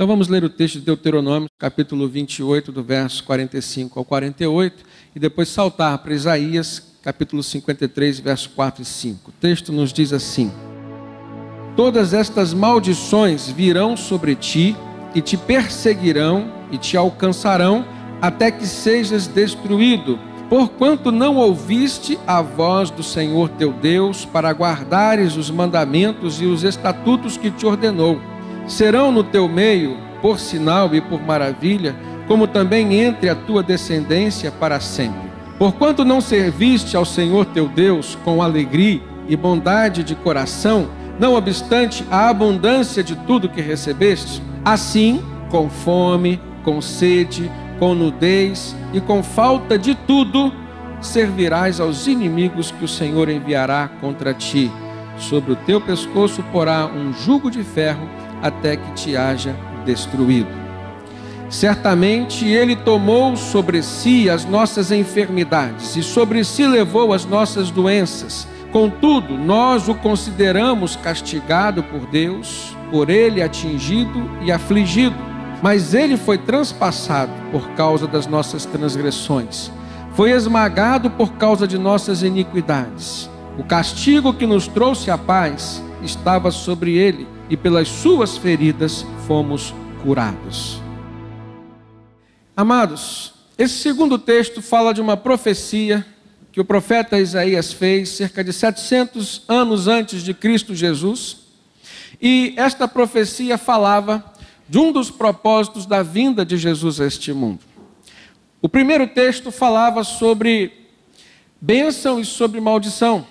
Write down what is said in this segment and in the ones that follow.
Então vamos ler o texto de Deuteronômio, capítulo 28, do verso 45 ao 48, e depois saltar para Isaías, capítulo 53, verso 4 e 5. O texto nos diz assim: Todas estas maldições virão sobre ti, e te perseguirão, e te alcançarão, até que sejas destruído, porquanto não ouviste a voz do Senhor teu Deus, para guardares os mandamentos e os estatutos que te ordenou. Serão no teu meio, por sinal e por maravilha, como também entre a tua descendência para sempre. Porquanto não serviste ao Senhor teu Deus com alegria e bondade de coração, não obstante a abundância de tudo que recebeste, assim, com fome, com sede, com nudez e com falta de tudo, servirás aos inimigos que o Senhor enviará contra ti. Sobre o teu pescoço porá um jugo de ferro, até que te haja destruído. Certamente ele tomou sobre si as nossas enfermidades e sobre si levou as nossas doenças. Contudo, nós o consideramos castigado por Deus, por ele atingido e afligido. Mas ele foi transpassado por causa das nossas transgressões, foi esmagado por causa de nossas iniquidades. O castigo que nos trouxe a paz estava sobre ele, e pelas suas feridas fomos curados. Amados, esse segundo texto fala de uma profecia que o profeta Isaías fez cerca de 700 anos antes de Cristo Jesus, e esta profecia falava de um dos propósitos da vinda de Jesus a este mundo. O primeiro texto falava sobre bênção e sobre maldição.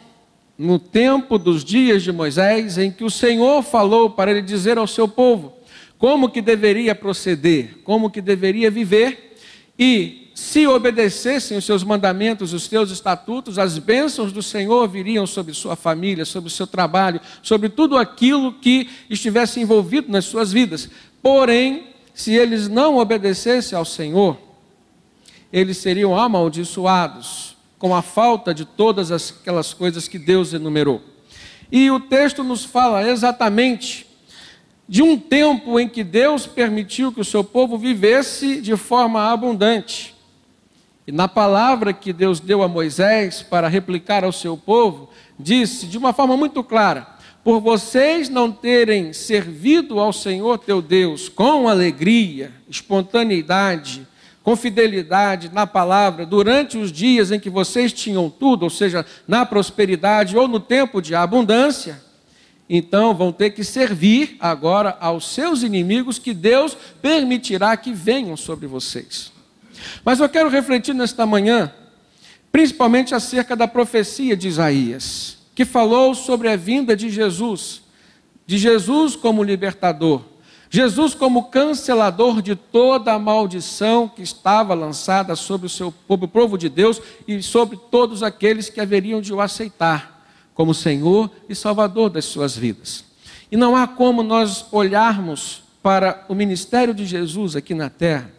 No tempo dos dias de Moisés, em que o Senhor falou para ele dizer ao seu povo como que deveria proceder, como que deveria viver, e se obedecessem os seus mandamentos, os seus estatutos, as bênçãos do Senhor viriam sobre sua família, sobre o seu trabalho, sobre tudo aquilo que estivesse envolvido nas suas vidas. Porém, se eles não obedecessem ao Senhor, eles seriam amaldiçoados com a falta de todas aquelas coisas que Deus enumerou. E o texto nos fala exatamente de um tempo em que Deus permitiu que o seu povo vivesse de forma abundante. E na palavra que Deus deu a Moisés para replicar ao seu povo, disse de uma forma muito clara: por vocês não terem servido ao Senhor teu Deus com alegria, espontaneidade, com fidelidade na palavra, durante os dias em que vocês tinham tudo, ou seja, na prosperidade ou no tempo de abundância, então vão ter que servir agora aos seus inimigos, que Deus permitirá que venham sobre vocês. Mas eu quero refletir nesta manhã, principalmente acerca da profecia de Isaías, que falou sobre a vinda de Jesus como libertador, Jesus como cancelador de toda a maldição que estava lançada sobre o povo de Deus e sobre todos aqueles que haveriam de o aceitar como Senhor e Salvador das suas vidas. E não há como nós olharmos para o ministério de Jesus aqui na terra,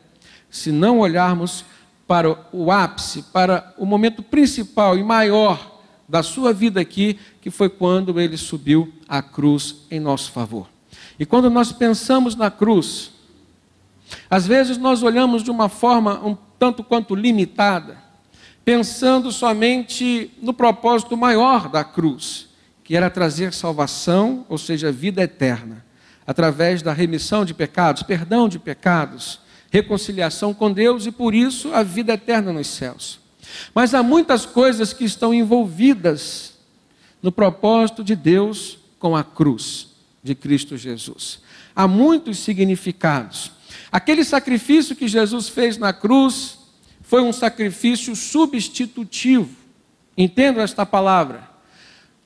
se não olharmos para o ápice, para o momento principal e maior da sua vida aqui, que foi quando ele subiu à cruz em nosso favor. E quando nós pensamos na cruz, às vezes nós olhamos de uma forma um tanto quanto limitada, pensando somente no propósito maior da cruz, que era trazer salvação, ou seja, vida eterna, através da remissão de pecados, perdão de pecados, reconciliação com Deus e, por isso, a vida eterna nos céus. Mas há muitas coisas que estão envolvidas no propósito de Deus com a cruz de Cristo Jesus. Há muitos significados. Aquele sacrifício que Jesus fez na cruz foi um sacrifício substitutivo. Entendam esta palavra.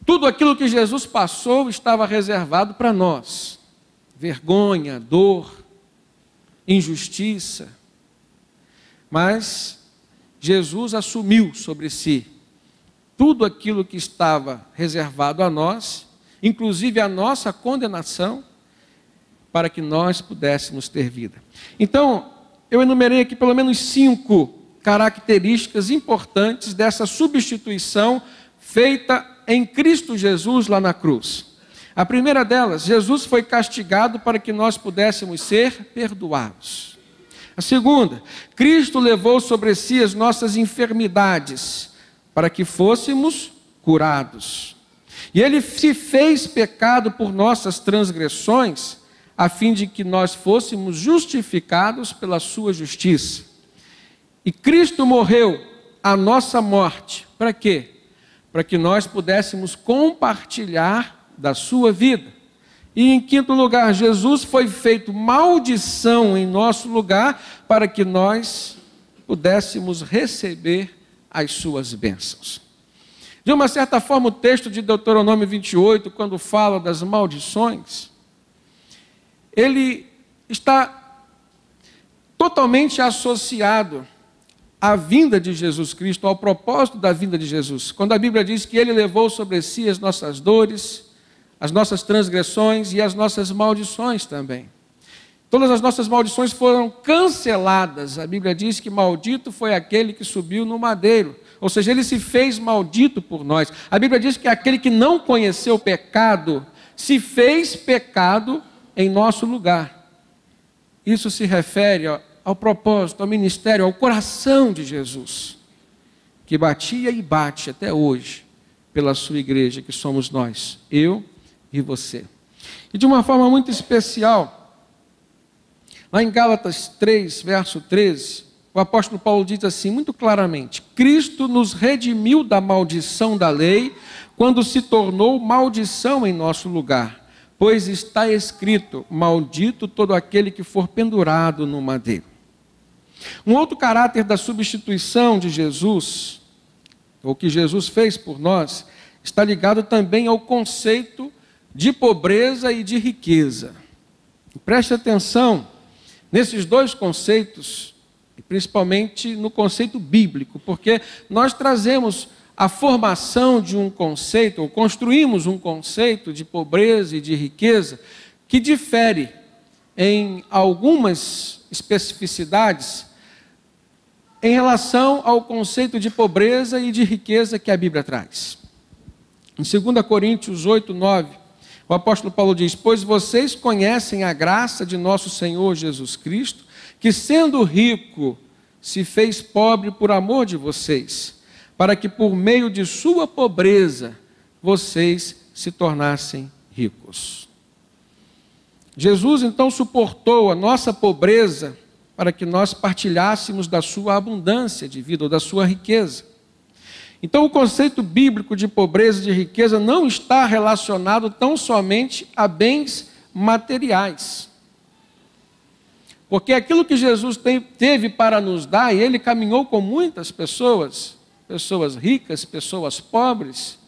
Tudo aquilo que Jesus passou estava reservado para nós. Vergonha, dor, injustiça. Mas Jesus assumiu sobre si tudo aquilo que estava reservado a nós, inclusive a nossa condenação, para que nós pudéssemos ter vida. Então, eu enumerei aqui pelo menos 5 características importantes dessa substituição feita em Cristo Jesus lá na cruz. A primeira delas, Jesus foi castigado para que nós pudéssemos ser perdoados. A segunda, Cristo levou sobre si as nossas enfermidades para que fôssemos curados. E ele se fez pecado por nossas transgressões, a fim de que nós fôssemos justificados pela sua justiça. E Cristo morreu a nossa morte. Para quê? Para que nós pudéssemos compartilhar da sua vida. E em quinto lugar, Jesus foi feito maldição em nosso lugar para que nós pudéssemos receber as suas bênçãos. De uma certa forma, o texto de Deuteronômio 28, quando fala das maldições, ele está totalmente associado à vinda de Jesus Cristo, ao propósito da vinda de Jesus. Quando a Bíblia diz que ele levou sobre si as nossas dores, as nossas transgressões e as nossas maldições também. Todas as nossas maldições foram canceladas. A Bíblia diz que maldito foi aquele que subiu no madeiro. Ou seja, ele se fez maldito por nós. A Bíblia diz que aquele que não conheceu o pecado, se fez pecado em nosso lugar. Isso se refere ao propósito, ao ministério, ao coração de Jesus, que batia e bate até hoje pela sua igreja, que somos nós, eu e você. E de uma forma muito especial, lá em Gálatas 3, verso 13, o apóstolo Paulo diz assim, muito claramente: Cristo nos redimiu da maldição da lei, quando se tornou maldição em nosso lugar, pois está escrito, maldito todo aquele que for pendurado no madeiro. Um outro caráter da substituição de Jesus, ou que Jesus fez por nós, está ligado também ao conceito de pobreza e de riqueza. Preste atenção nesses dois conceitos, principalmente no conceito bíblico, porque nós trazemos a formação de um conceito, ou construímos um conceito de pobreza e de riqueza, que difere em algumas especificidades em relação ao conceito de pobreza e de riqueza que a Bíblia traz. Em 2 Coríntios 8, 9, o apóstolo Paulo diz: pois vocês conhecem a graça de nosso Senhor Jesus Cristo, que sendo rico, se fez pobre por amor de vocês, para que por meio de sua pobreza, vocês se tornassem ricos. Jesus então suportou a nossa pobreza para que nós partilhássemos da sua abundância de vida, ou da sua riqueza. Então o conceito bíblico de pobreza e de riqueza não está relacionado tão somente a bens materiais. Porque aquilo que Jesus teve para nos dar, e ele caminhou com muitas pessoas, pessoas ricas, pessoas pobres,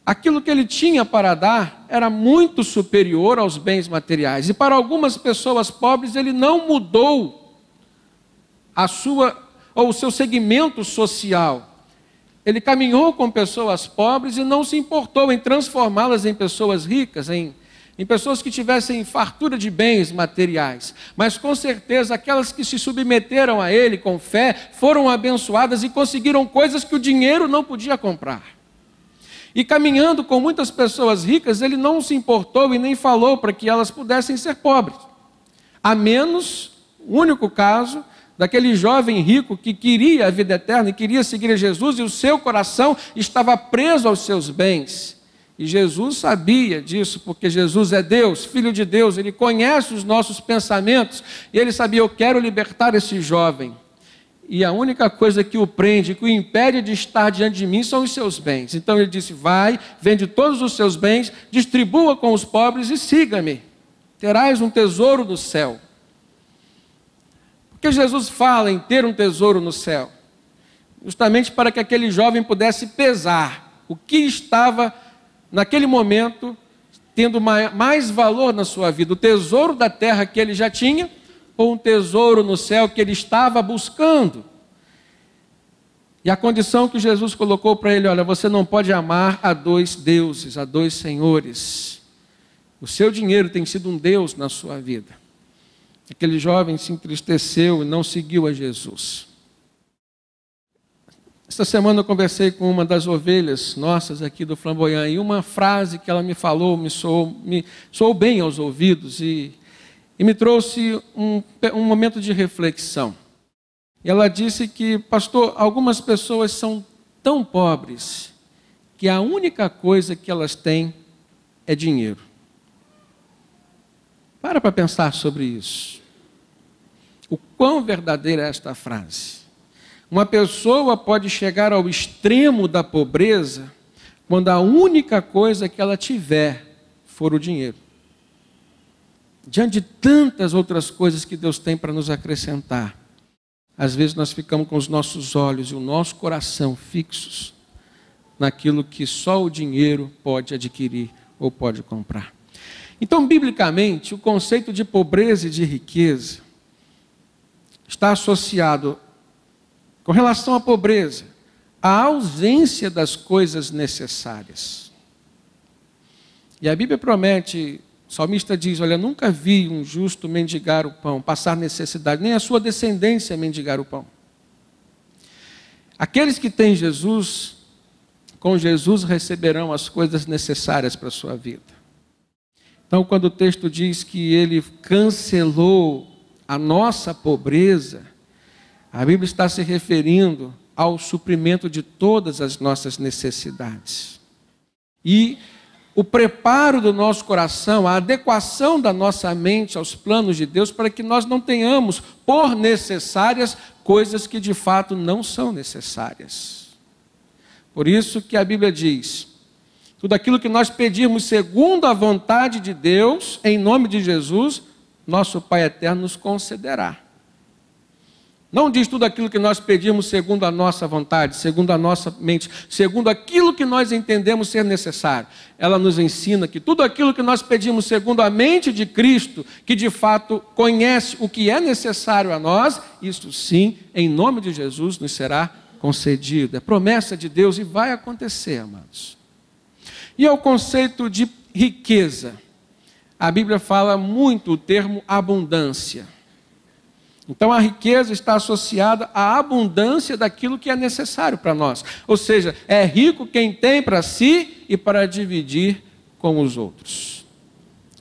aquilo que ele tinha para dar era muito superior aos bens materiais. E para algumas pessoas pobres, ele não mudou o seu segmento social. Ele caminhou com pessoas pobres e não se importou em transformá-las em pessoas ricas, em pessoas que tivessem fartura de bens materiais. Mas com certeza aquelas que se submeteram a ele com fé foram abençoadas e conseguiram coisas que o dinheiro não podia comprar. E caminhando com muitas pessoas ricas, ele não se importou e nem falou para que elas pudessem ser pobres. A menos, o único caso, daquele jovem rico que queria a vida eterna e queria seguir a Jesus, e o seu coração estava preso aos seus bens. E Jesus sabia disso, porque Jesus é Deus, Filho de Deus, ele conhece os nossos pensamentos, e ele sabia: eu quero libertar esse jovem. E a única coisa que o prende, que o impede de estar diante de mim, são os seus bens. Então ele disse: vai, vende todos os seus bens, distribua com os pobres e siga-me. Terás um tesouro no céu. Por que Jesus fala em ter um tesouro no céu? Justamente para que aquele jovem pudesse pesar o que estava, naquele momento, tendo mais valor na sua vida. O tesouro da terra que ele já tinha, ou um tesouro no céu que ele estava buscando. E a condição que Jesus colocou para ele: olha, você não pode amar a dois deuses, a dois senhores. O seu dinheiro tem sido um Deus na sua vida. Aquele jovem se entristeceu e não seguiu a Jesus. Esta semana eu conversei com uma das ovelhas nossas aqui do Flamboyant, e uma frase que ela me falou me soou bem aos ouvidos e me trouxe um momento de reflexão. E ela disse que, pastor, algumas pessoas são tão pobres que a única coisa que elas têm é dinheiro. Para pensar sobre isso. O quão verdadeira é esta frase? Uma pessoa pode chegar ao extremo da pobreza quando a única coisa que ela tiver for o dinheiro. Diante de tantas outras coisas que Deus tem para nos acrescentar, às vezes nós ficamos com os nossos olhos e o nosso coração fixos naquilo que só o dinheiro pode adquirir ou pode comprar. Então, biblicamente, o conceito de pobreza e de riqueza está associado, com relação à pobreza, à ausência das coisas necessárias. E a Bíblia promete, o salmista diz, olha, nunca vi um justo mendigar o pão, passar necessidade, nem a sua descendência mendigar o pão. Aqueles que têm Jesus, com Jesus receberão as coisas necessárias para a sua vida. Então, quando o texto diz que ele cancelou a nossa pobreza, a Bíblia está se referindo ao suprimento de todas as nossas necessidades. E o preparo do nosso coração, a adequação da nossa mente aos planos de Deus, para que nós não tenhamos por necessárias coisas que de fato não são necessárias. Por isso que a Bíblia diz, tudo aquilo que nós pedirmos segundo a vontade de Deus, em nome de Jesus, nosso Pai Eterno nos concederá. Não diz tudo aquilo que nós pedimos segundo a nossa vontade, segundo a nossa mente, segundo aquilo que nós entendemos ser necessário. Ela nos ensina que tudo aquilo que nós pedimos segundo a mente de Cristo, que de fato conhece o que é necessário a nós, isso sim, em nome de Jesus, nos será concedido. É promessa de Deus e vai acontecer, amados. E ao conceito de riqueza, a Bíblia fala muito o termo abundância. Então a riqueza está associada à abundância daquilo que é necessário para nós. Ou seja, é rico quem tem para si e para dividir com os outros.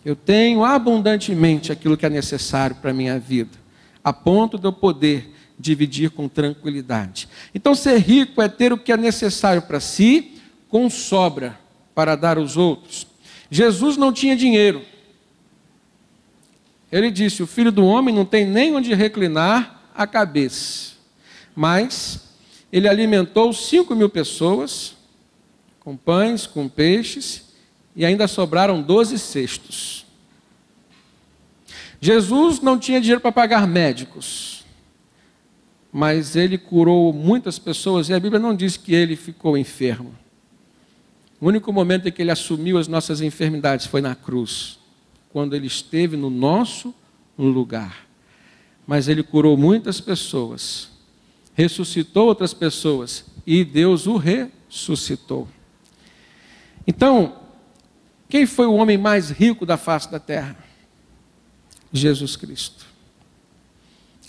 Eu tenho abundantemente aquilo que é necessário para a minha vida, a ponto de eu poder dividir com tranquilidade. Então ser rico é ter o que é necessário para si, com sobra, para dar aos outros. Jesus não tinha dinheiro. Ele disse, o Filho do Homem não tem nem onde reclinar a cabeça. Mas ele alimentou 5.000 pessoas, com pães, com peixes, e ainda sobraram 12 cestos. Jesus não tinha dinheiro para pagar médicos, mas ele curou muitas pessoas, e a Bíblia não diz que ele ficou enfermo. O único momento em que ele assumiu as nossas enfermidades foi na cruz, quando ele esteve no nosso lugar. Mas ele curou muitas pessoas, ressuscitou outras pessoas e Deus o ressuscitou. Então, quem foi o homem mais rico da face da terra? Jesus Cristo.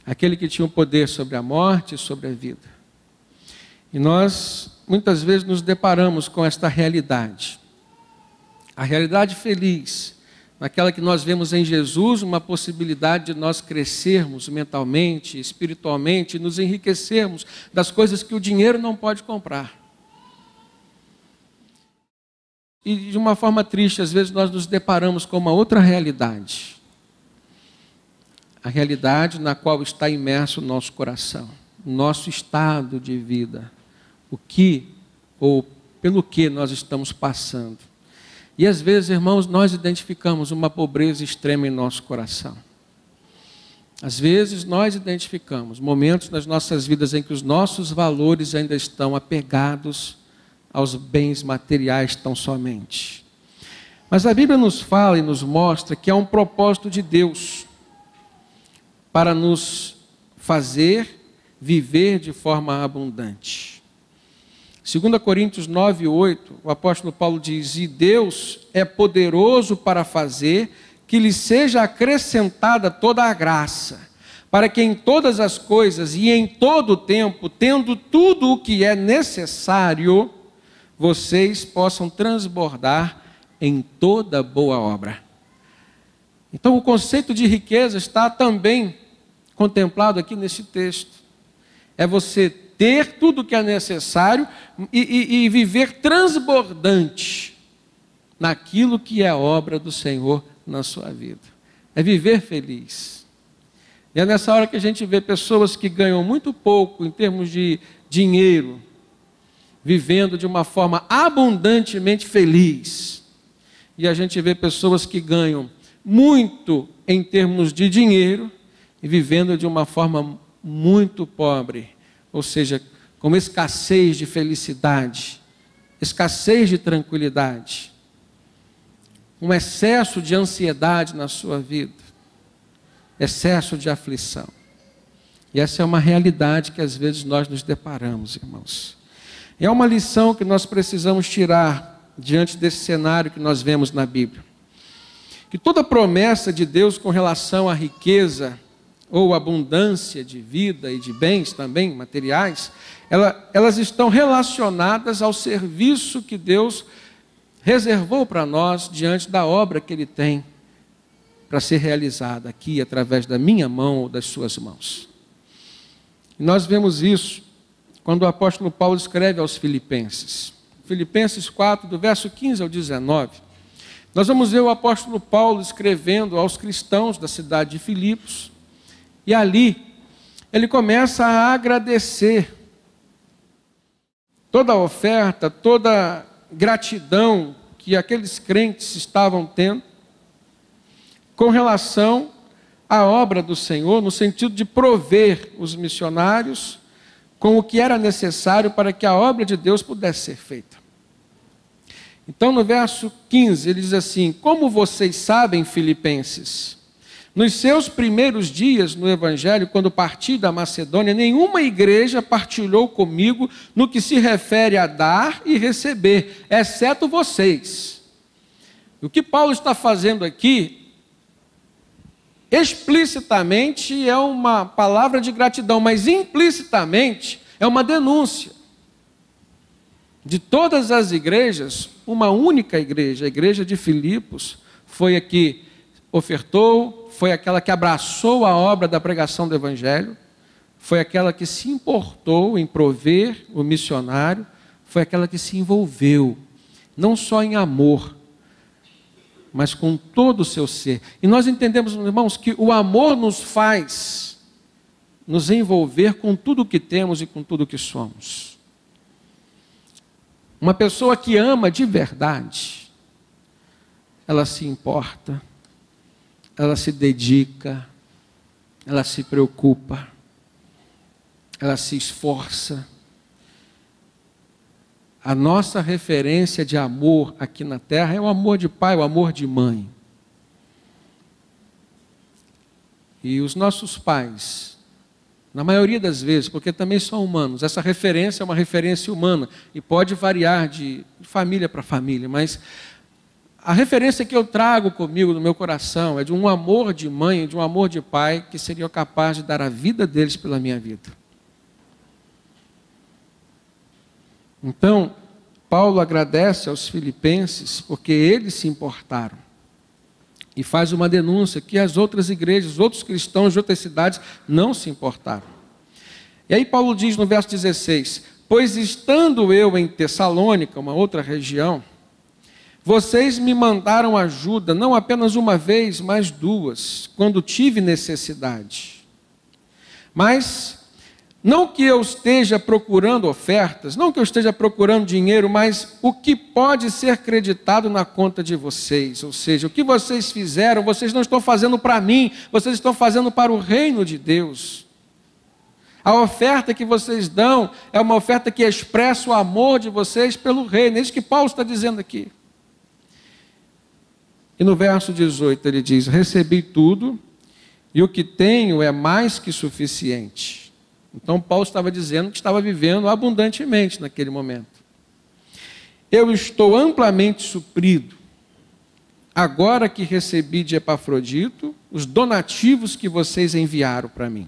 Aquele que tinha o poder sobre a morte e sobre a vida. E nós, muitas vezes, nos deparamos com esta realidade. A realidade feliz, naquela que nós vemos em Jesus, uma possibilidade de nós crescermos mentalmente, espiritualmente, nos enriquecermos das coisas que o dinheiro não pode comprar. E de uma forma triste, às vezes nós nos deparamos com uma outra realidade. A realidade na qual está imerso o nosso coração, o nosso estado de vida, o que ou pelo que nós estamos passando. E às vezes, irmãos, nós identificamos uma pobreza extrema em nosso coração. Às vezes nós identificamos momentos nas nossas vidas em que os nossos valores ainda estão apegados aos bens materiais tão somente. Mas a Bíblia nos fala e nos mostra que há um propósito de Deus para nos fazer viver de forma abundante. 2 Coríntios 9:8, o apóstolo Paulo diz, e Deus é poderoso para fazer que lhe seja acrescentada toda a graça, para que em todas as coisas e em todo o tempo, tendo tudo o que é necessário, vocês possam transbordar em toda boa obra. Então, o conceito de riqueza está também contemplado aqui nesse texto. É você ter tudo o que é necessário e viver transbordante naquilo que é obra do Senhor na sua vida. É viver feliz. E é nessa hora que a gente vê pessoas que ganham muito pouco em termos de dinheiro, vivendo de uma forma abundantemente feliz. E a gente vê pessoas que ganham muito em termos de dinheiro e vivendo de uma forma muito pobre, ou seja, com escassez de felicidade, escassez de tranquilidade, um excesso de ansiedade na sua vida, excesso de aflição. E essa é uma realidade que às vezes nós nos deparamos, irmãos. E é uma lição que nós precisamos tirar diante desse cenário que nós vemos na Bíblia. Que toda promessa de Deus com relação à riqueza ou abundância de vida e de bens também, materiais, elas estão relacionadas ao serviço que Deus reservou para nós diante da obra que Ele tem para ser realizada aqui através da minha mão ou das suas mãos. E nós vemos isso quando o apóstolo Paulo escreve aos Filipenses. Filipenses 4, do verso 15 ao 19. Nós vamos ver o apóstolo Paulo escrevendo aos cristãos da cidade de Filipos. E ali, ele começa a agradecer toda a oferta, toda a gratidão que aqueles crentes estavam tendo com relação à obra do Senhor, no sentido de prover os missionários com o que era necessário para que a obra de Deus pudesse ser feita. Então, no verso 15, ele diz assim: como vocês sabem, filipenses, nos seus primeiros dias no Evangelho, quando parti da Macedônia, nenhuma igreja partilhou comigo no que se refere a dar e receber, exceto vocês. O que Paulo está fazendo aqui, explicitamente é uma palavra de gratidão, mas implicitamente é uma denúncia. De todas as igrejas, uma única igreja, a igreja de Filipos, foi a que ofertou, foi aquela que abraçou a obra da pregação do Evangelho, foi aquela que se importou em prover o missionário, foi aquela que se envolveu, não só em amor, mas com todo o seu ser. E nós entendemos, irmãos, que o amor nos faz nos envolver com tudo o que temos e com tudo o que somos. Uma pessoa que ama de verdade, ela se importa, ela se dedica, ela se preocupa, ela se esforça. A nossa referência de amor aqui na terra é o amor de pai, o amor de mãe. E os nossos pais, na maioria das vezes, porque também são humanos, essa referência é uma referência humana e pode variar de família para família, mas a referência que eu trago comigo no meu coração é de um amor de mãe, de um amor de pai que seria capaz de dar a vida deles pela minha vida. Então, Paulo agradece aos filipenses porque eles se importaram. E faz uma denúncia que as outras igrejas, os outros cristãos de outras cidades não se importaram. E aí Paulo diz no verso 16: pois estando eu em Tessalônica, uma outra região, vocês me mandaram ajuda, não apenas uma vez, mas duas, quando tive necessidade. Mas não que eu esteja procurando ofertas, não que eu esteja procurando dinheiro, mas o que pode ser creditado na conta de vocês. Ou seja, o que vocês fizeram, vocês não estão fazendo para mim, vocês estão fazendo para o reino de Deus. A oferta que vocês dão é uma oferta que expressa o amor de vocês pelo reino. É isso que Paulo está dizendo aqui. E no verso 18 ele diz: recebi tudo e o que tenho é mais que suficiente. Então Paulo estava dizendo que estava vivendo abundantemente naquele momento. Eu estou amplamente suprido, agora que recebi de Epafrodito os donativos que vocês enviaram para mim.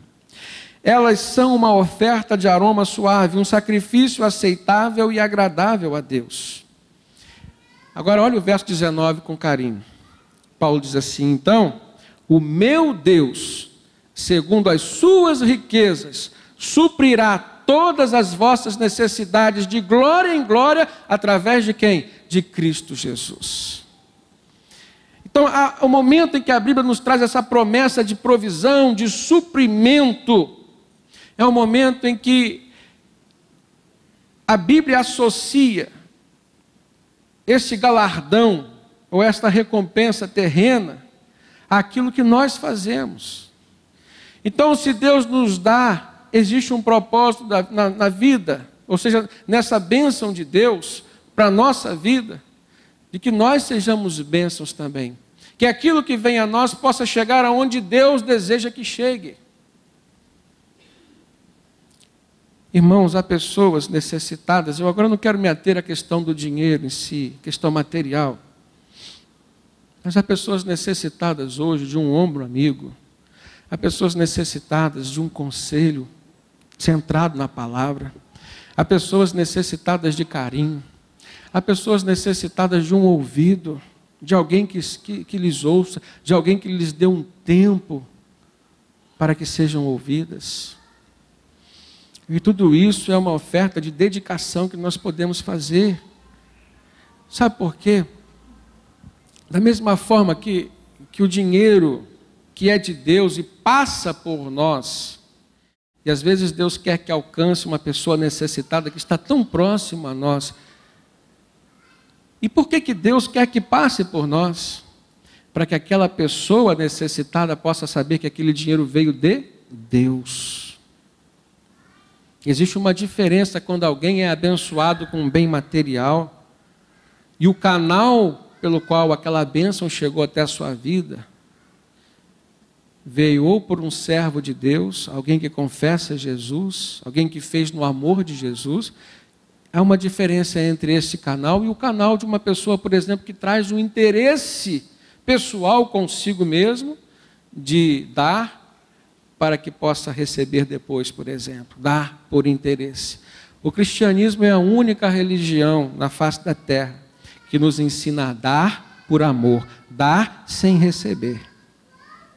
Elas são uma oferta de aroma suave, um sacrifício aceitável e agradável a Deus. Agora olha o verso 19 com carinho. Paulo diz assim: então, o meu Deus, segundo as suas riquezas, suprirá todas as vossas necessidades de glória em glória, através de quem? De Cristo Jesus. Então, o momento em que a Bíblia nos traz essa promessa de provisão, de suprimento, é o momento em que a Bíblia associa esse galardão, ou esta recompensa terrena, àquilo que nós fazemos. Então, se Deus nos dá, existe um propósito na vida, ou seja, nessa bênção de Deus, para a nossa vida, de que nós sejamos bênçãos também. Que aquilo que vem a nós possa chegar aonde Deus deseja que chegue. Irmãos, há pessoas necessitadas. Eu agora não quero me ater à questão do dinheiro em si, questão material. Mas há pessoas necessitadas hoje de um ombro amigo. Há pessoas necessitadas de um conselho centrado na palavra. Há pessoas necessitadas de carinho. Há pessoas necessitadas de um ouvido, de alguém que lhes ouça, de alguém que lhes dê um tempo para que sejam ouvidas. E tudo isso é uma oferta de dedicação que nós podemos fazer. Sabe por quê? Da mesma forma que o dinheiro que é de Deus e passa por nós, e às vezes Deus quer que alcance uma pessoa necessitada que está tão próxima a nós. E por que Deus quer que passe por nós? Para que aquela pessoa necessitada possa saber que aquele dinheiro veio de Deus. Existe uma diferença quando alguém é abençoado com um bem material e o canal pelo qual aquela bênção chegou até a sua vida veio ou por um servo de Deus, alguém que confessa Jesus, alguém que fez no amor de Jesus. Há uma diferença entre esse canal e o canal de uma pessoa, por exemplo, que traz um interesse pessoal consigo mesmo de dar para que possa receber depois, por exemplo. Dar por interesse. O cristianismo é a única religião na face da terra que nos ensina a dar por amor, dar sem receber.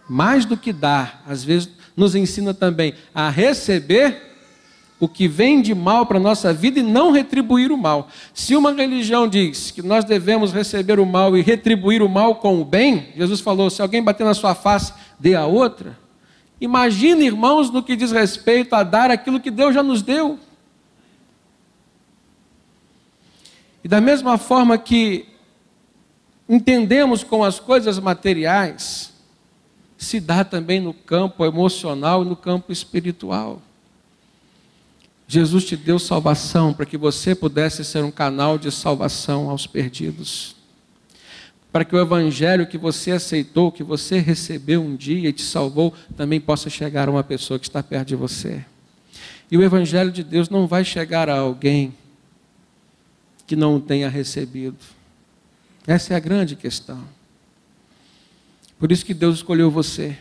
Mais do que dar, às vezes nos ensina também a receber o que vem de mal para a nossa vida e não retribuir o mal. Se uma religião diz que nós devemos receber o mal e retribuir o mal com o bem, Jesus falou, se alguém bater na sua face, dê a outra. Imagine, irmãos, no que diz respeito a dar aquilo que Deus já nos deu. E da mesma forma que entendemos com as coisas materiais, se dá também no campo emocional e no campo espiritual. Jesus te deu salvação para que você pudesse ser um canal de salvação aos perdidos. Para que o evangelho que você aceitou, que você recebeu um dia e te salvou, também possa chegar a uma pessoa que está perto de você. E o evangelho de Deus não vai chegar a alguém que não o tenha recebido. Essa é a grande questão. Por isso que Deus escolheu você.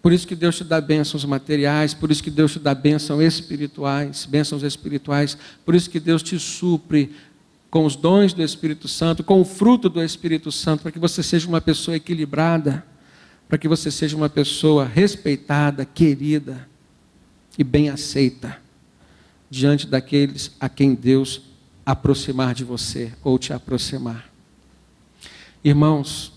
Por isso que Deus te dá bênçãos materiais, por isso que Deus te dá bênçãos espirituais, por isso que Deus te supre com os dons do Espírito Santo, com o fruto do Espírito Santo, para que você seja uma pessoa equilibrada, para que você seja uma pessoa respeitada, querida e bem aceita diante daqueles a quem Deus aproximar de você ou te aproximar. Irmãos,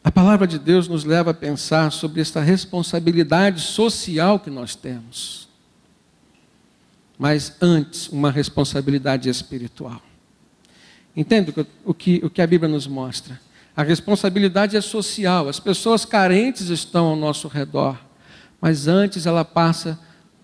a palavra de Deus nos leva a pensar sobre essa responsabilidade social que nós temos. Mas antes, uma responsabilidade espiritual. Entende o que a Bíblia nos mostra? A responsabilidade é social, as pessoas carentes estão ao nosso redor. Mas antes ela passa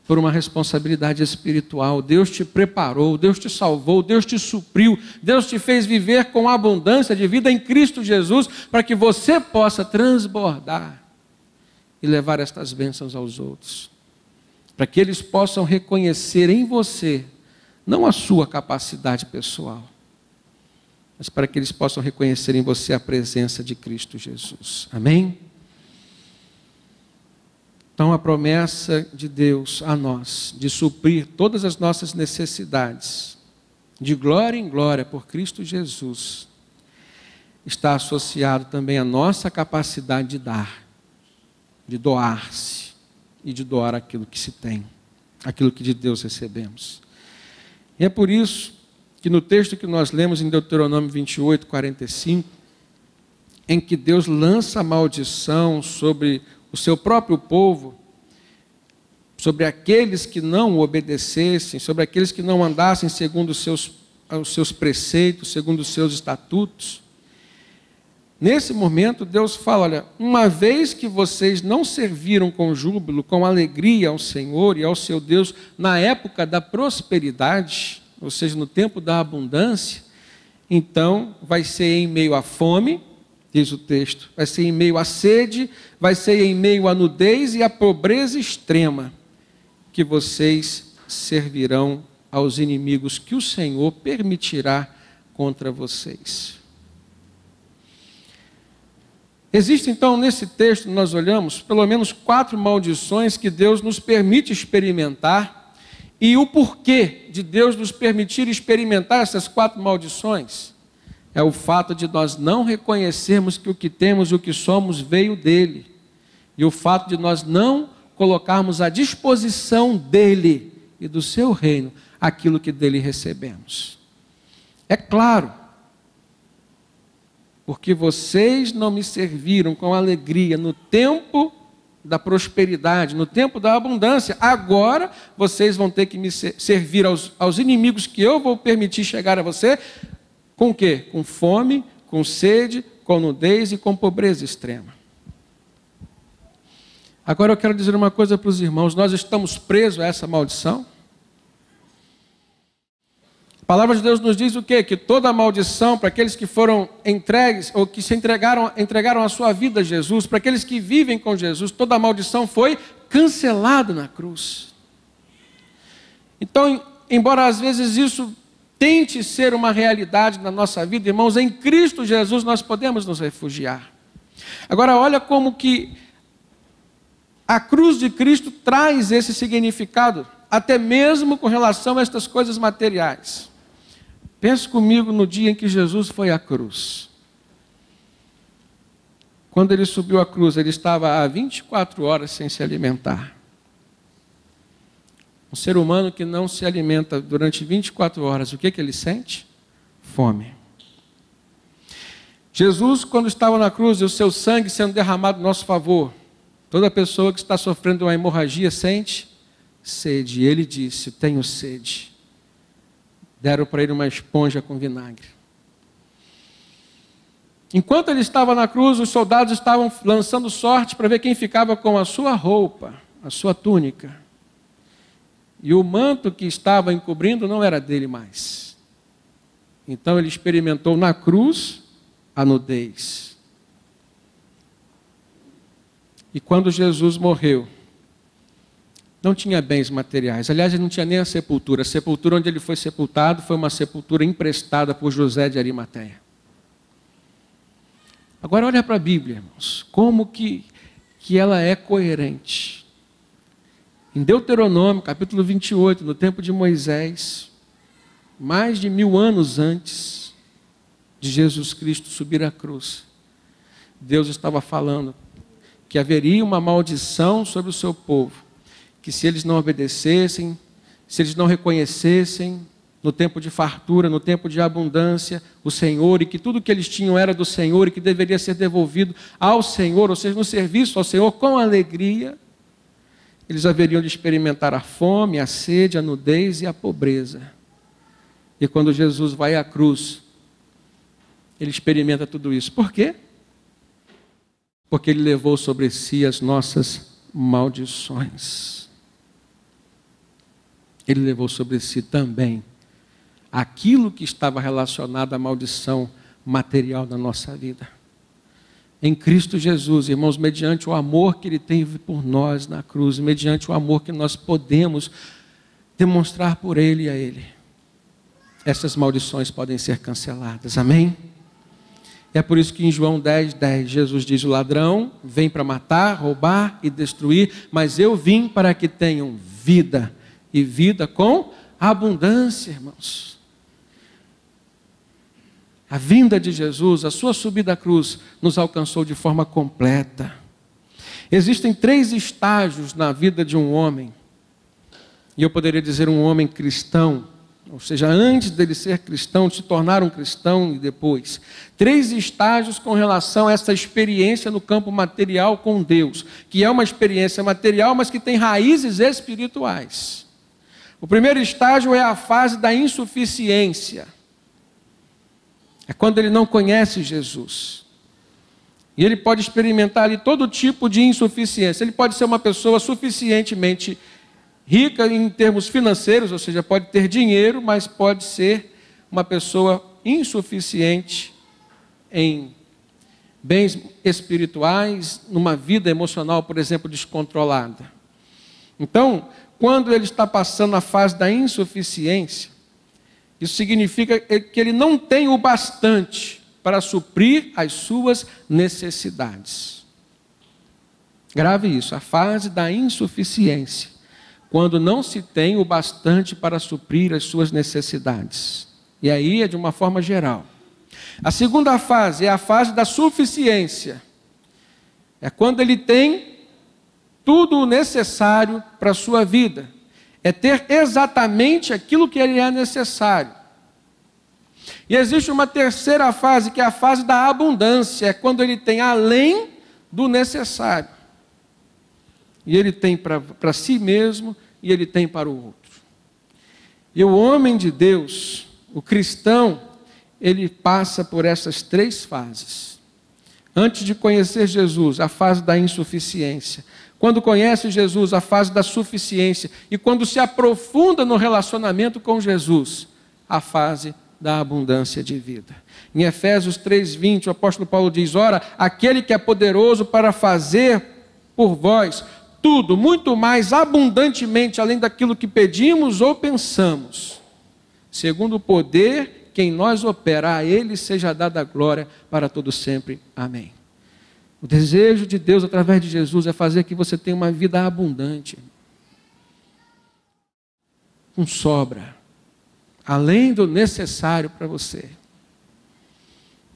por uma responsabilidade espiritual. Deus te preparou, Deus te salvou, Deus te supriu, Deus te fez viver com abundância de vida em Cristo Jesus, para que você possa transbordar e levar estas bênçãos aos outros. Para que eles possam reconhecer em você, não a sua capacidade pessoal, mas para que eles possam reconhecer em você a presença de Cristo Jesus. Amém? Então, a promessa de Deus a nós, de suprir todas as nossas necessidades, de glória em glória por Cristo Jesus, está associado também à nossa capacidade de dar, de doar-se e de doar aquilo que se tem, aquilo que de Deus recebemos. E é por isso que no texto que nós lemos em Deuteronômio 28, 45, em que Deus lança a maldição sobre o seu próprio povo, sobre aqueles que não o obedecessem, sobre aqueles que não andassem segundo os seus preceitos, segundo os seus estatutos. Nesse momento, Deus fala, olha, uma vez que vocês não serviram com júbilo, com alegria ao Senhor e ao seu Deus na época da prosperidade, ou seja, no tempo da abundância, então vai ser em meio à fome, diz o texto, vai ser em meio à sede, vai ser em meio à nudez e à pobreza extrema, que vocês servirão aos inimigos que o Senhor permitirá contra vocês. Existe então nesse texto, nós olhamos, pelo menos 4 maldições que Deus nos permite experimentar, e o porquê de Deus nos permitir experimentar essas 4 maldições é o fato de nós não reconhecermos que o que temos e o que somos veio dele, e o fato de nós não colocarmos à disposição dele e do seu reino aquilo que dele recebemos. É claro, porque vocês não me serviram com alegria no tempo da prosperidade, no tempo da abundância. Agora vocês vão ter que me servir aos inimigos que eu vou permitir chegar a você. Com o quê? Com fome, com sede, com nudez e com pobreza extrema. Agora eu quero dizer uma coisa para os irmãos. Nós estamos presos a essa maldição? A palavra de Deus nos diz o quê? Que toda maldição para aqueles que foram entregues, ou que se entregaram a sua vida a Jesus, para aqueles que vivem com Jesus, toda maldição foi cancelada na cruz. Então, embora às vezes isso tente ser uma realidade na nossa vida, irmãos, em Cristo Jesus nós podemos nos refugiar. Agora, olha como que a cruz de Cristo traz esse significado, até mesmo com relação a estas coisas materiais. Pense comigo no dia em que Jesus foi à cruz. Quando ele subiu à cruz, ele estava há 24 horas sem se alimentar. Um ser humano que não se alimenta durante 24 horas, o que ele sente? Fome. Jesus, quando estava na cruz e o seu sangue sendo derramado em nosso favor, toda pessoa que está sofrendo uma hemorragia sente sede. E ele disse, tenho sede. Deram para ele uma esponja com vinagre. Enquanto ele estava na cruz, os soldados estavam lançando sorte para ver quem ficava com a sua roupa, a sua túnica. E o manto que estava encobrindo não era dele mais. Então ele experimentou na cruz a nudez. E quando Jesus morreu, não tinha bens materiais. Aliás, ele não tinha nem a sepultura. A sepultura onde ele foi sepultado foi uma sepultura emprestada por José de Arimateia. Agora olha para a Bíblia, irmãos, como que ela é coerente. Em Deuteronômio, capítulo 28, no tempo de Moisés, mais de 1000 anos antes de Jesus Cristo subir à cruz, Deus estava falando que haveria uma maldição sobre o seu povo, que se eles não obedecessem, se eles não reconhecessem no tempo de fartura, no tempo de abundância, o Senhor, e que tudo que eles tinham era do Senhor e que deveria ser devolvido ao Senhor, ou seja, no serviço ao Senhor com alegria, eles haveriam de experimentar a fome, a sede, a nudez e a pobreza. E quando Jesus vai à cruz, ele experimenta tudo isso. Por quê? Porque ele levou sobre si as nossas maldições. Ele levou sobre si também aquilo que estava relacionado à maldição material da nossa vida. Em Cristo Jesus, irmãos, mediante o amor que ele teve por nós na cruz, mediante o amor que nós podemos demonstrar por ele e a ele, essas maldições podem ser canceladas. Amém? É por isso que em João 10:10, Jesus diz: o ladrão vem para matar, roubar e destruir, mas eu vim para que tenham vida, e vida com abundância, irmãos. A vinda de Jesus, a sua subida à cruz, nos alcançou de forma completa. Existem 3 estágios na vida de um homem, e eu poderia dizer um homem cristão, ou seja, antes dele ser cristão, de se tornar um cristão e depois. 3 estágios com relação a essa experiência no campo material com Deus, que é uma experiência material, mas que tem raízes espirituais. O primeiro estágio é a fase da insuficiência. É quando ele não conhece Jesus. E ele pode experimentar ali todo tipo de insuficiência. Ele pode ser uma pessoa suficientemente rica em termos financeiros, ou seja, pode ter dinheiro, mas pode ser uma pessoa insuficiente em bens espirituais, numa vida emocional, por exemplo, descontrolada. Então, quando ele está passando a fase da insuficiência, isso significa que ele não tem o bastante para suprir as suas necessidades. Grave isso, a fase da insuficiência, quando não se tem o bastante para suprir as suas necessidades. E aí é de uma forma geral. A segunda fase é a fase da suficiência. É quando ele tem tudo o necessário para a sua vida. É ter exatamente aquilo que ele é necessário. E existe uma terceira fase, que é a fase da abundância. É quando ele tem além do necessário. E ele tem para si mesmo e ele tem para o outro. E o homem de Deus, o cristão, ele passa por essas 3 fases. Antes de conhecer Jesus, a fase da insuficiência. Quando conhece Jesus, a fase da suficiência. E quando se aprofunda no relacionamento com Jesus, a fase da abundância de vida. Em Efésios 3:20, o apóstolo Paulo diz: ora, aquele que é poderoso para fazer por vós tudo, muito mais abundantemente, além daquilo que pedimos ou pensamos, segundo o poder que em nós opera, a Ele seja dada a glória para todo sempre. Amém. O desejo de Deus através de Jesus é fazer que você tenha uma vida abundante, com sobra, além do necessário para você.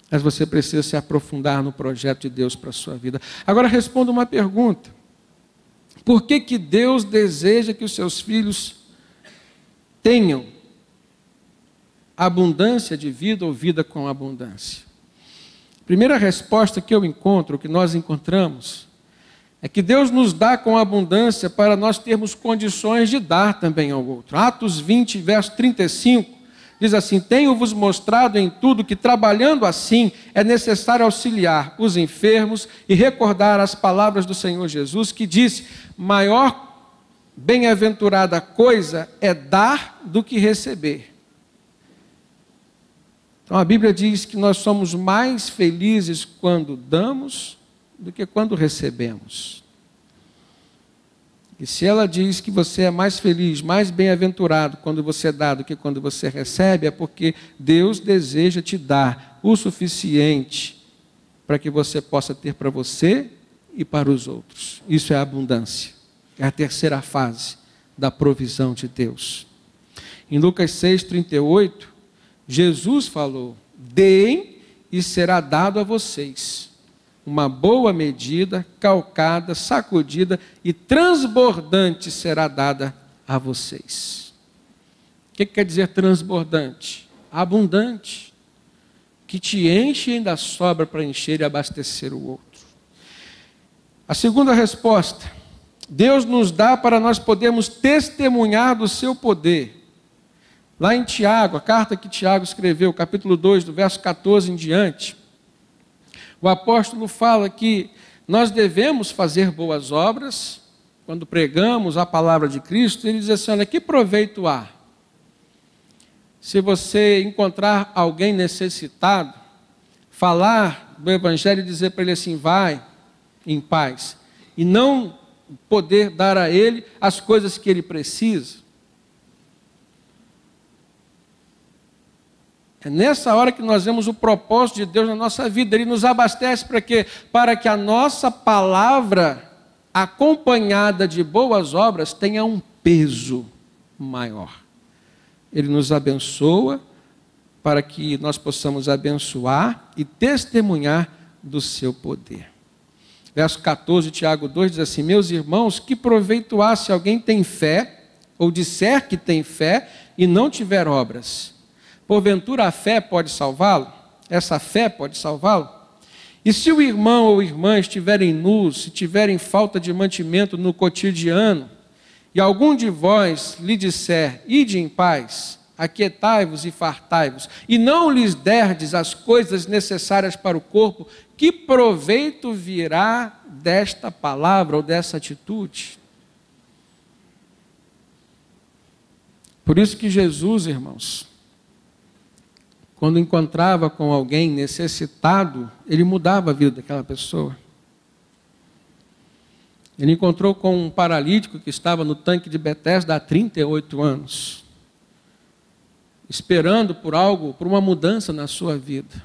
Mas você precisa se aprofundar no projeto de Deus para a sua vida. Agora responda uma pergunta. Por que Deus deseja que os seus filhos tenham abundância de vida ou vida com abundância? Primeira resposta que eu encontro, que nós encontramos, é que Deus nos dá com abundância para nós termos condições de dar também ao outro. Atos 20, verso 35, diz assim: tenho-vos mostrado em tudo que, trabalhando assim, é necessário auxiliar os enfermos e recordar as palavras do Senhor Jesus, que disse: maior bem-aventurada coisa é dar do que receber. Então a Bíblia diz que nós somos mais felizes quando damos do que quando recebemos. E se ela diz que você é mais feliz, mais bem-aventurado quando você dá do que quando você recebe, é porque Deus deseja te dar o suficiente para que você possa ter para você e para os outros. Isso é a abundância. É a terceira fase da provisão de Deus. Em Lucas 6:38, Jesus falou: deem e será dado a vocês uma boa medida, calcada, sacudida e transbordante será dada a vocês. O que quer dizer transbordante? Abundante, que te enche e ainda sobra para encher e abastecer o outro. A segunda resposta: Deus nos dá para nós podermos testemunhar do seu poder. Lá em Tiago, a carta que Tiago escreveu, capítulo 2, do verso 14 em diante, o apóstolo fala que nós devemos fazer boas obras. Quando pregamos a palavra de Cristo, ele diz assim: olha, que proveito há se você encontrar alguém necessitado, falar do evangelho e dizer para ele assim: vai em paz, e não poder dar a ele as coisas que ele precisa? É nessa hora que nós vemos o propósito de Deus na nossa vida. Ele nos abastece para quê? Para que a nossa palavra, acompanhada de boas obras, tenha um peso maior. Ele nos abençoa para que nós possamos abençoar e testemunhar do seu poder. Verso 14, Tiago 2 diz assim: meus irmãos, que proveito há se alguém tem fé, ou disser que tem fé, e não tiver obras? Porventura a fé pode salvá-lo? Essa fé pode salvá-lo? E se o irmão ou irmã estiverem nus, se tiverem falta de mantimento no cotidiano, e algum de vós lhe disser, ide em paz, aquietai-vos e fartai-vos, e não lhes derdes as coisas necessárias para o corpo, que proveito virá desta palavra ou dessa atitude? Por isso que Jesus, irmãos, quando encontrava com alguém necessitado, ele mudava a vida daquela pessoa. Ele encontrou com um paralítico que estava no tanque de Betesda há 38 anos, esperando por algo, por uma mudança na sua vida.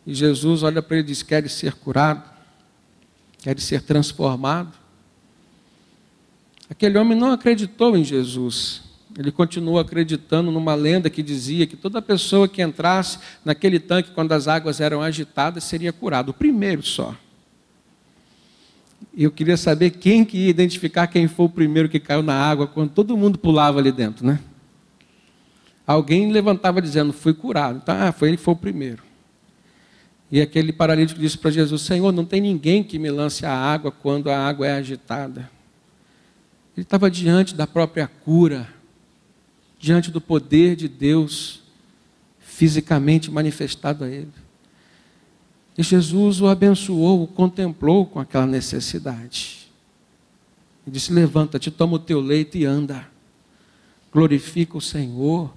E Jesus olha para ele e diz: queres ser curado? Queres ser transformado? Aquele homem não acreditou em Jesus. Ele continuou acreditando numa lenda que dizia que toda pessoa que entrasse naquele tanque quando as águas eram agitadas seria curado, o primeiro só. E eu queria saber quem que ia identificar quem foi o primeiro que caiu na água quando todo mundo pulava ali dentro, né? Alguém levantava dizendo, fui curado. Então, ele foi o primeiro. E aquele paralítico disse para Jesus: Senhor, não tem ninguém que me lance a água quando a água é agitada. Ele estava diante da própria cura, diante do poder de Deus fisicamente manifestado a ele. E Jesus o abençoou, o contemplou com aquela necessidade. E disse: levanta-te, toma o teu leito e anda. Glorifica o Senhor.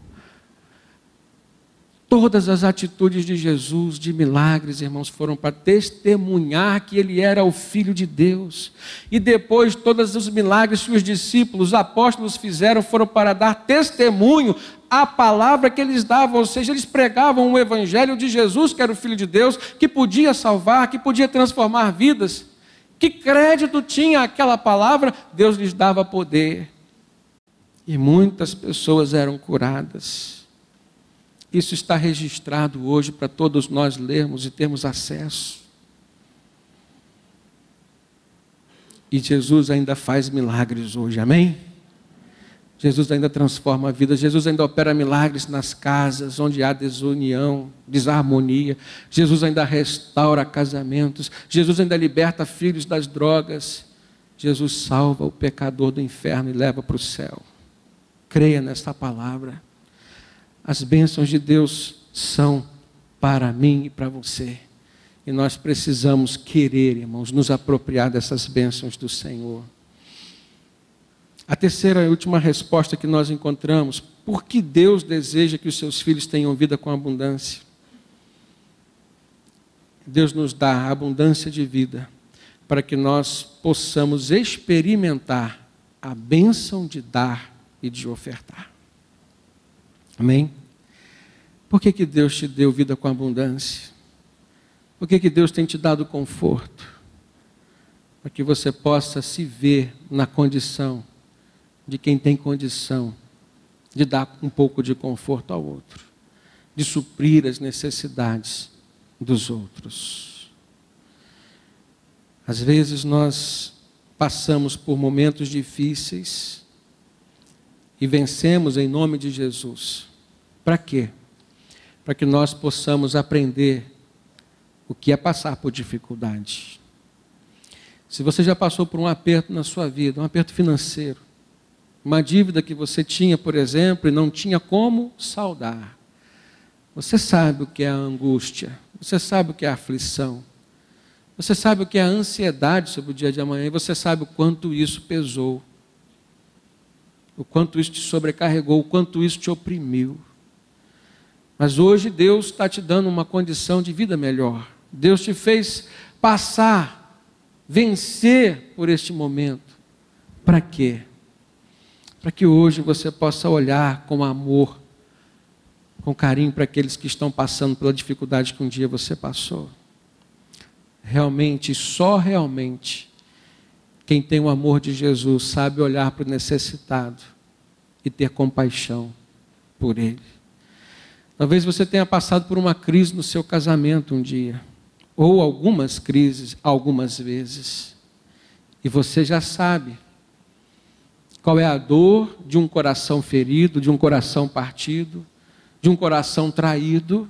Todas as atitudes de Jesus, de milagres, irmãos, foram para testemunhar que Ele era o Filho de Deus. E depois, todos os milagres que os discípulos, os apóstolos fizeram, foram para dar testemunho à palavra que eles davam. Ou seja, eles pregavam o Evangelho de Jesus, que era o Filho de Deus, que podia salvar, que podia transformar vidas. Que crédito tinha aquela palavra? Deus lhes dava poder. E muitas pessoas eram curadas. Isso está registrado hoje para todos nós lermos e termos acesso. E Jesus ainda faz milagres hoje, amém? Jesus ainda transforma a vida, Jesus ainda opera milagres nas casas onde há desunião, desarmonia. Jesus ainda restaura casamentos, Jesus ainda liberta filhos das drogas. Jesus salva o pecador do inferno e leva para o céu. Creia nesta palavra. As bênçãos de Deus são para mim e para você. E nós precisamos querer, irmãos, nos apropriar dessas bênçãos do Senhor. A terceira e última resposta que nós encontramos: por que Deus deseja que os seus filhos tenham vida com abundância? Deus nos dá abundância de vida para que nós possamos experimentar a bênção de dar e de ofertar. Amém? Por que Deus te deu vida com abundância? Por que Deus tem te dado conforto? Para que você possa se ver na condição de quem tem condição de dar um pouco de conforto ao outro, de suprir as necessidades dos outros. Às vezes nós passamos por momentos difíceis e vencemos em nome de Jesus. Para quê? Para que nós possamos aprender o que é passar por dificuldade. Se você já passou por um aperto na sua vida, um aperto financeiro, uma dívida que você tinha, por exemplo, e não tinha como saldar, você sabe o que é a angústia, você sabe o que é a aflição, você sabe o que é a ansiedade sobre o dia de amanhã, e você sabe o quanto isso pesou, o quanto isso te sobrecarregou, o quanto isso te oprimiu. Mas hoje Deus está te dando uma condição de vida melhor. Deus te fez passar, vencer por este momento. Para quê? Para que hoje você possa olhar com amor, com carinho para aqueles que estão passando pela dificuldade que um dia você passou. Realmente, só realmente, quem tem o amor de Jesus sabe olhar para o necessitado e ter compaixão por ele. Talvez você tenha passado por uma crise no seu casamento um dia, ou algumas crises, algumas vezes, e você já sabe qual é a dor de um coração ferido, de um coração partido, de um coração traído.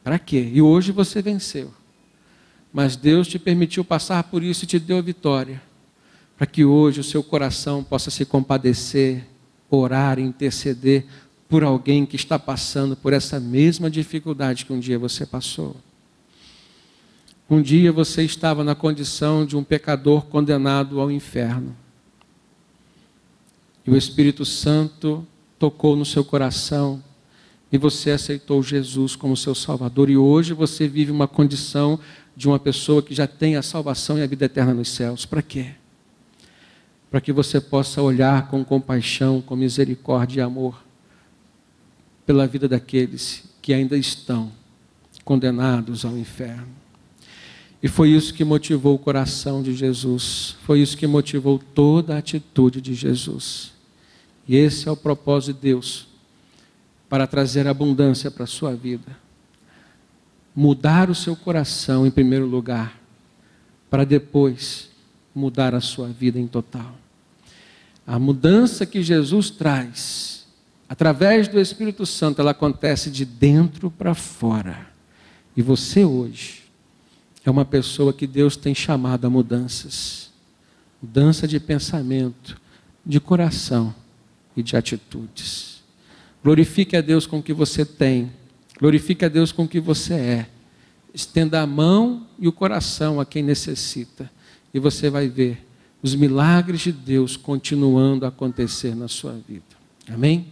Para quê? E hoje você venceu. Mas Deus te permitiu passar por isso e te deu a vitória, para que hoje o seu coração possa se compadecer, orar, interceder por alguém que está passando por essa mesma dificuldade que um dia você passou. Um dia você estava na condição de um pecador condenado ao inferno. E o Espírito Santo tocou no seu coração e você aceitou Jesus como seu Salvador. E hoje você vive uma condição de uma pessoa que já tem a salvação e a vida eterna nos céus. Para quê? Para que você possa olhar com compaixão, com misericórdia e amor pela vida daqueles que ainda estão condenados ao inferno. E foi isso que motivou o coração de Jesus. Foi isso que motivou toda a atitude de Jesus. E esse é o propósito de Deus, para trazer abundância para a sua vida. Mudar o seu coração em primeiro lugar, para depois mudar a sua vida em total. A mudança que Jesus traz, através do Espírito Santo, ela acontece de dentro para fora. E você hoje é uma pessoa que Deus tem chamado a mudanças. Mudança de pensamento, de coração e de atitudes. Glorifique a Deus com o que você tem. Glorifique a Deus com o que você é. Estenda a mão e o coração a quem necessita. E você vai ver os milagres de Deus continuando a acontecer na sua vida. Amém?